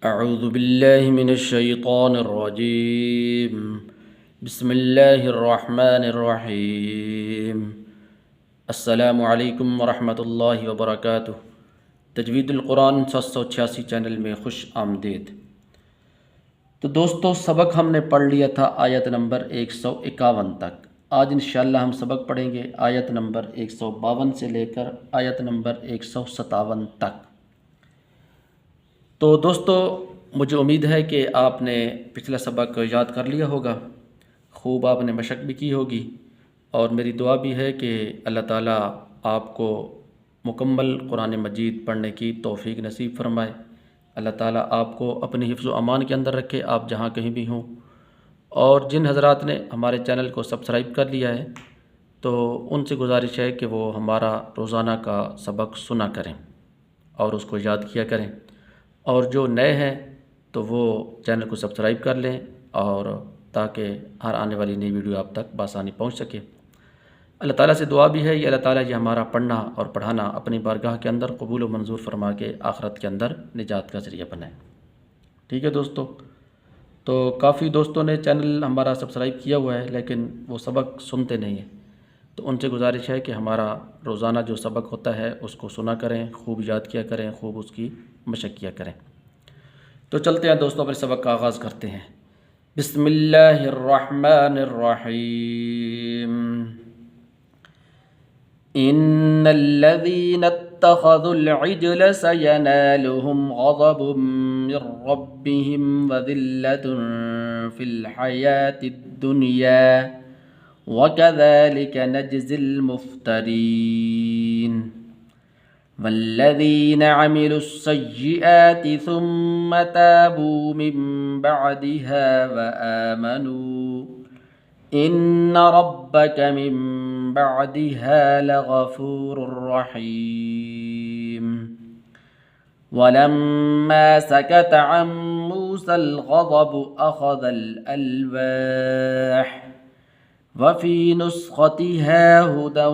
اعوذ باللہ من الشیطان الرجیم بسم اللہ الرحمن الرحیم السلام علیکم ورحمۃ اللہ وبرکاتہ۔ تجوید القرآن 786 چینل میں خوش آمدید۔ تو دوستو، سبق ہم نے پڑھ لیا تھا آیت نمبر 151 تک۔ آج انشاءاللہ ہم سبق پڑھیں گے آیت نمبر 152 سے لے کر آیت نمبر 157 تک۔ تو دوستو، مجھے امید ہے کہ آپ نے پچھلا سبق یاد کر لیا ہوگا، خوب آپ نے مشق بھی کی ہوگی، اور میری دعا بھی ہے کہ اللہ تعالیٰ آپ کو مکمل قرآن مجید پڑھنے کی توفیق نصیب فرمائے۔ اللہ تعالیٰ آپ کو اپنے حفظ و امان کے اندر رکھے، آپ جہاں کہیں بھی ہوں۔ اور جن حضرات نے ہمارے چینل کو سبسکرائب کر لیا ہے تو ان سے گزارش ہے کہ وہ ہمارا روزانہ کا سبق سنا کریں اور اس کو یاد کیا کریں، اور جو نئے ہیں تو وہ چینل کو سبسکرائب کر لیں، اور تاکہ ہر آنے والی نئی ویڈیو آپ تک بآسانی پہنچ سکے۔ اللہ تعالیٰ سے دعا بھی ہے کہ اللہ تعالیٰ یہ ہمارا پڑھنا اور پڑھانا اپنی بارگاہ کے اندر قبول و منظور فرما کے آخرت کے اندر نجات کا ذریعہ بنائے۔ ٹھیک ہے دوستو، تو کافی دوستوں نے چینل ہمارا سبسکرائب کیا ہوا ہے لیکن وہ سبق سنتے نہیں ہیں، تو ان سے گزارش ہے کہ ہمارا روزانہ جو سبق ہوتا ہے اس کو سنا کریں، خوب یاد کیا کریں، خوب اس کی مشق کیا کریں۔ تو چلتے ہیں دوستوں، اپنے سبق کا آغاز کرتے ہیں۔ بسم اللہ الرحمن الرحیم۔ ان الذین اتخذوا العجل سینالهم غضب من ربهم وذلة فی الحیاة الدنیا وكذلك نجزي المفترين۔ والذين عملوا السيئات ثم تابوا من بعدها وآمنوا إن ربك من بعدها لغفور رحيم۔ ولما سكت عن موسى الغضب أخذ الألواح وفي نسختها هدى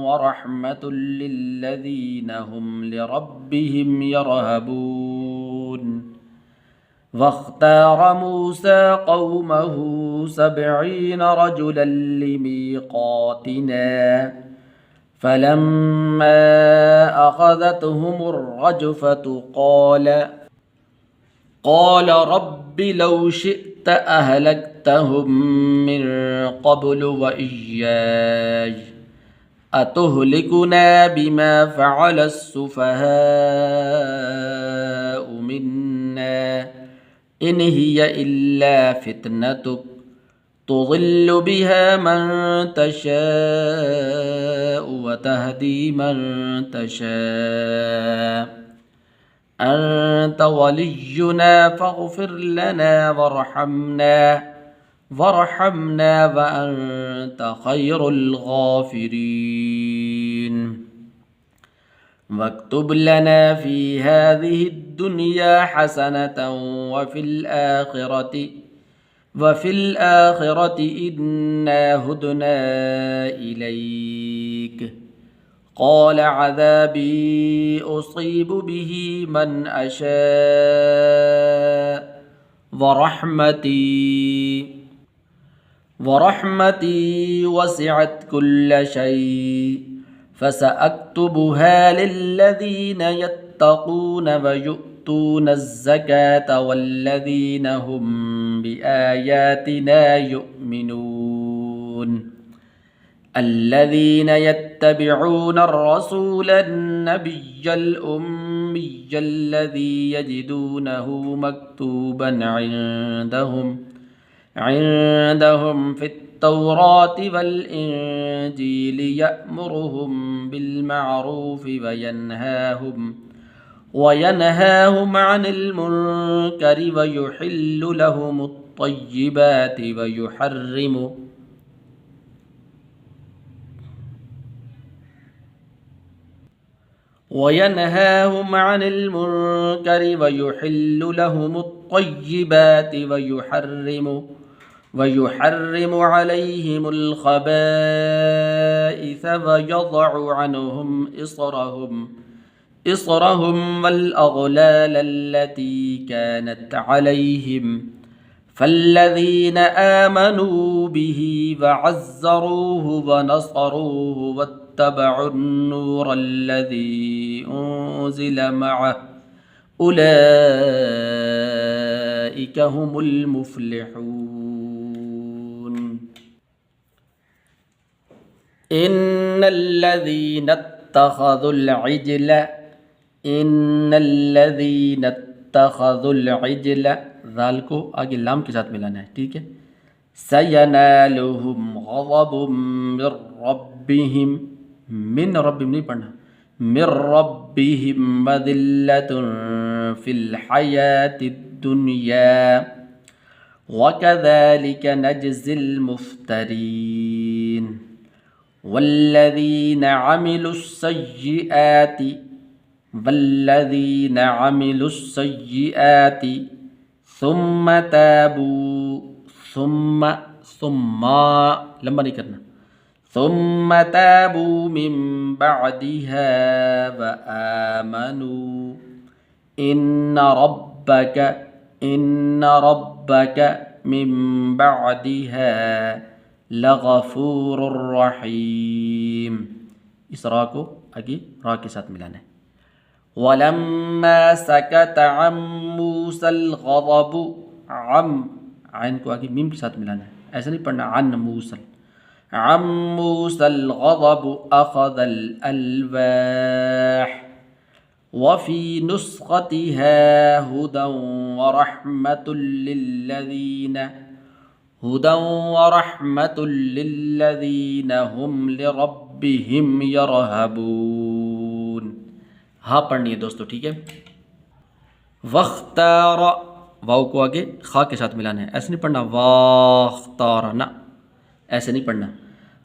ورحمة للذين هم لربهم يرهبون۔ واختار موسى قومه 70 رجلا لميقاتنا فلما أخذتهم الرجفة قال رب لو شئت أهلكتهم من قبل وإياي أتهلكنا بما فعل السفهاء منا إن هي إلا فتنتك تضل بها من تشاء وتهدي من تشاء أنت ولينا فاغفر لنا وارحمنا وأنت خير الغافرين۔ واكتب لنا في هذه الدنيا حسنة وفي الآخرة إنا هدنا إليك قال عذابي أصيب به من أشاء ورحمتي وسعت كل شيء فسأكتبها للذين يتقون ويؤتون الزكاة والذين هم بآياتنا يؤمنون۔ الذين يتبعون الرسول النبي الأمي الذي يجدونه مكتوبا عندهم في التوراة والإنجيل يأمرهم بالمعروف وينهاهم عن المنكر ويحل لهم الطيبات ويحرم عليهم الخبائث ويضع عنهم إصرهم والأغلال التي كانت عليهم فالذين آمنوا به وعزروه ونصروه واتبعوا النور الذي أنزل معه أولئك هم المفلحون إن الذين اتخذوا العجل ذال کو آگے لام کے ساتھ ملانا ہے، ٹھیک ہے. سینالہم غضب من ربہم، من ربہم نہیں پڑھنا، من ربہم وذلۃ فی الحیاۃ الدنیا وکذالک نجزی المفترین. والذین عملوا السیئات ثم تابوا ثم لمبا نہیں کرنا، ثم تابوا من بعدها وآمنوا ان ربك من بعدها لغفور رحیم. اس را کو آگے را کے ساتھ ملانا ہے. وَلَمَّا سَكَتَ عَن مُوسَى الْغَضَبُ عین کو آگے میم کے ساتھ ملانا ہے، ایسا نہیں پڑھنا عن موسل. عن موسى الغضب أخذ الألواح وفي نسختها هدى ورحمة للذين هم لربهم يرهبون. ہاں پڑھنی ہے دوستو، ٹھیک ہے. واختار واو کو آگے خا کے ساتھ ملانا ہے، ایسے نہیں پڑھنا واختار، نہ ایسے نہیں پڑھنا.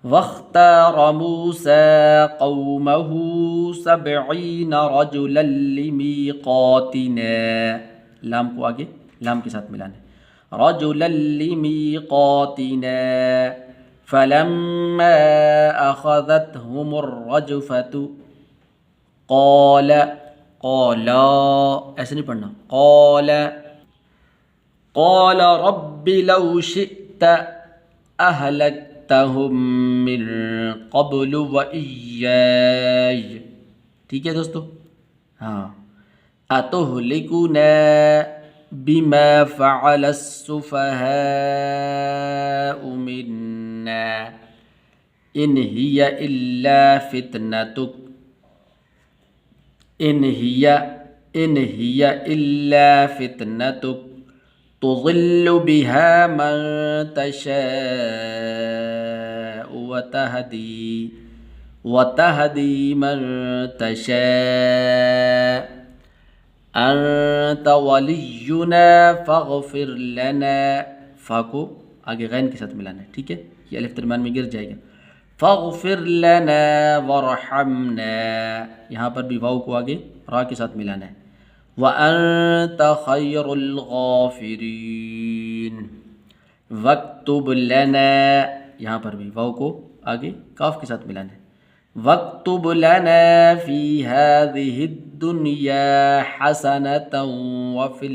واختار موسى قومه 70 رجلا لميقاتنا، لام کو آگے لام کے ساتھ ملانا ہے، رجلا لميقاتنا. فلما أخذتهم الرجفة قال ایسے نہیں پڑھنا، قال رب لو شئت أهلكتهم من قبل وإياي. ٹھیک ہے دوستو، ہاں. أتهلكنا بما فعل السفهاء منا إن هي إلا فتنتك تضل بها من تشاء وتهدي من تشاء أنت ولينا فاغفر لنا. فا کو آگے غین کے ساتھ ملانا ہے، ٹھیک ہے، یہ الف درمیان میں گر جائے گا. فاغفر لنا وارحمنا، یہاں پر بھی واو کو آگے را کے ساتھ ملانا ہے. وأنت خير الغافرين. واکتب لنا، یہاں پر بھی واو کو آگے کاف کے ساتھ ملانا ہے. واکتب لنا في هذه الدنيا حسنة وفي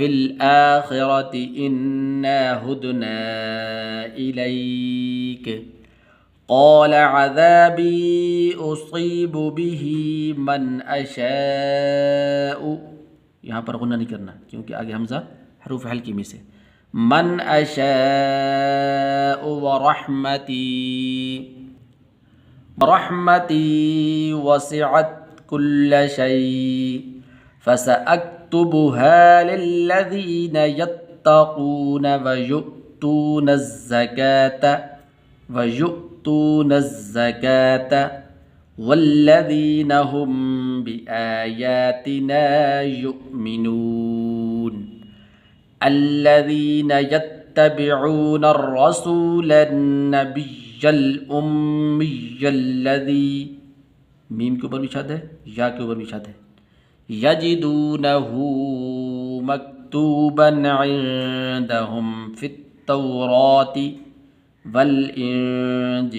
الآخرة إنا هدنا إليك. قال عذابي أصيب به من أشاء، یہاں پر غنہ نہیں کرنا کیونکہ آگے حمزہ حروف حلقی میں سے. من أشاء ورحمتي وسعت كل شيء فسأكتبها للذين يتقون ويؤتون الزكاة والذين هم بآياتنا يؤمنون. الذين يتبعون الرسول النبي الأمي الذي، میم کے اوپر بھی شاد ہے، یا کے اوپر بھی شاد ہے، يجدونه مكتوبا عندهم في التوراة والإنجيل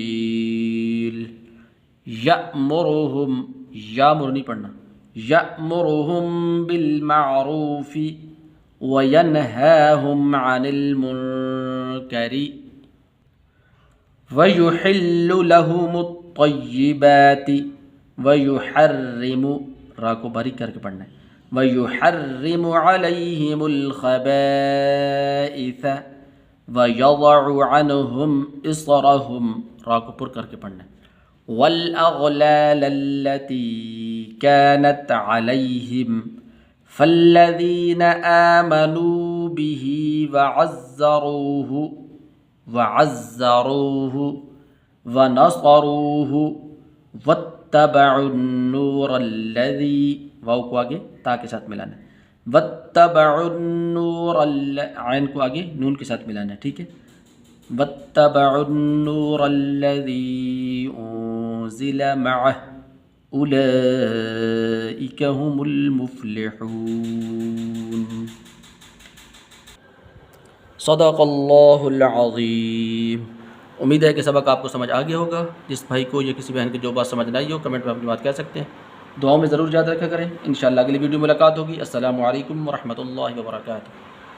یأمرہم، یامر نہیں پڑھنا، یأمرہم بالمعروف وینہاہم عن المنکر وَيُحِلُّ لَهُمُ الطَّيِّبَاتِ وَيُحَرِّمُ، را کو باریک کر کے پڑھنا ہے، وَيُحَرِّمُ عَلَيْهِمُ الْخَبَائِثَ وَيَضَعُ عَنْهُمْ إِصْرَهُمْ، را کو پر کر کے پڑھنا ہے، وَالْأَغْلَالَ الَّتِي كَانَتْ عَلَيْهِمْ فَالَّذِينَ آمَنُوا بِهِ وعزروه ونصروه واتبعوا النور الذي، واو کو آگے تا کے ساتھ ملانا ہے، واتبعوا النور، عین کو آگے نون کے ساتھ ملانا ہے، ٹھیک ہے، واتبعوا النور الذي انزل معه اولئک هم المفلحون۔ صدق اللہ العظیم۔ امید ہے کہ سبق آپ کو سمجھ آ گیا ہوگا۔ جس بھائی کو یا کسی بہن کو جو بات سمجھ نہ آئی ہو کمنٹ میں اپنی بات کہہ سکتے ہیں، دعاؤں میں ضرور یاد رکھا کریں۔ انشاءاللہ اگلی ویڈیو ملاقات ہوگی۔ السلام علیکم ورحمۃ اللہ وبرکاتہ۔